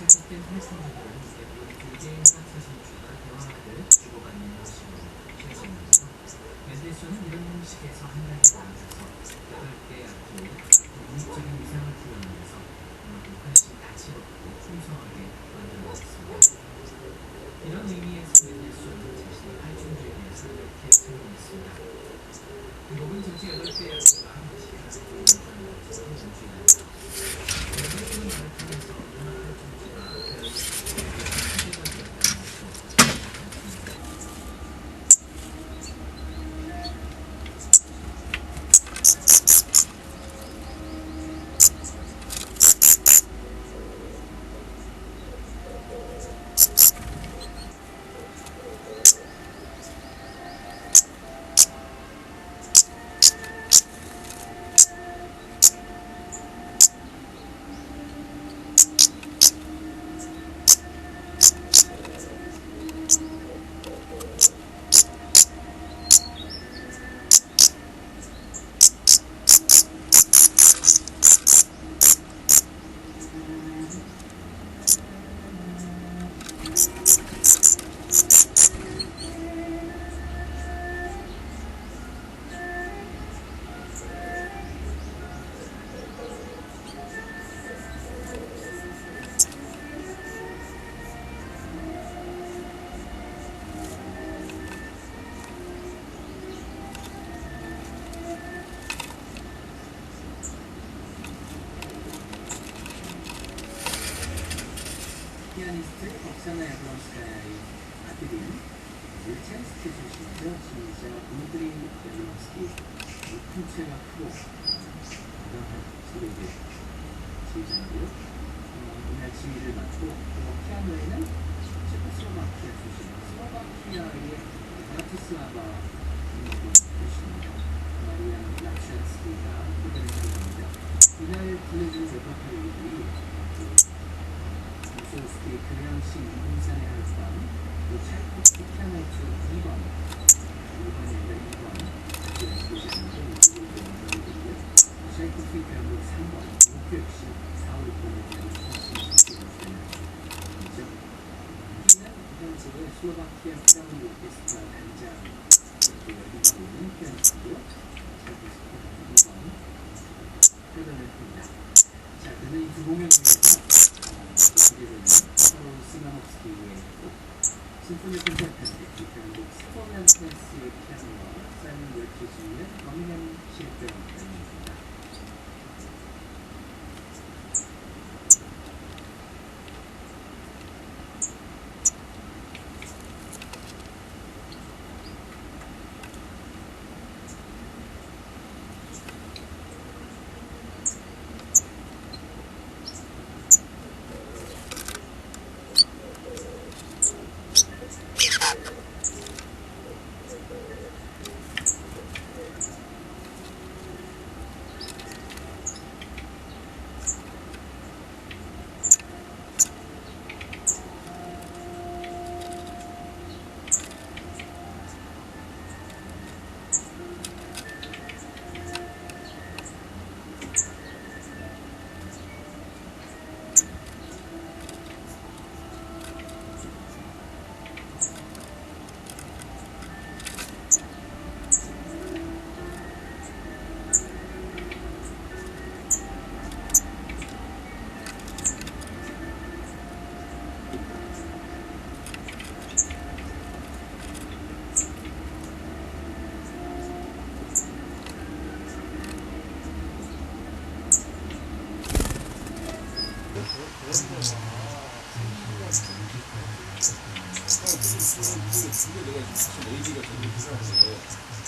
잘못된 활성화들은 대부분 두 개의 화학체 성주가 대화하듯 주고받는 것으로 실시하면서 멘델소는 이런 형식에서 한 단계 나아가서 8개의 악기에 독립적인 위상을 부여하면서 음악을 훨씬 다채롭고 풍성하게 만들어냈습니다. 이런 의미에서 멘델소는 자신의 팔중주에 대해서 이렇게 설명했습니다. 이 곡은 전체 8개의 악기가 한 번씩 연주하는 것처럼 연주해낸다. 8개는 가르치면서 음악 팔중주가 별의 세계가 되었다는 것으로 피아니스트 옥사나 야블론스카야의 아들인 첼스트 출신이죠. 지휘자 드미트리 야블론스키. 풍채가 크고 건강한 소리를 지휘자인데요. 음악 지휘를 맡고 피아노에는 체코슬로바키아 출신 슬로바키아의 브라티슬라바 음악원 출신입니다. 마리안 랍샤스키가 무대를 지휘합니다. 이날 들려준 레퍼토리들이 무소스키의 교양식 인공산의 하룻밤, 찰코프스키 피아노투 2번, 2번이 아니라 2번, 연주자인데 이곡을 연주해드리고요. 찰코프스키 피아노 3번, 목표 역시 4, 5, 6번에 대한 정신있게 연주하는 이는 현재 슬로바키아 필하모니 오케스트라 단장 활동하고 있는 피아니스트고요. 찰코프스키 피아노 2번 표현을 합니다. 자, 그는 이 두 공연 중에서 서로 스마nov스키의 심포니 콘체르토인데 그 편곡 스포멘스의 피아노와 사이먼 웰키즈의 버밍엄 실패입니다. 근데 내가 사실 레이디가 되게 필요한데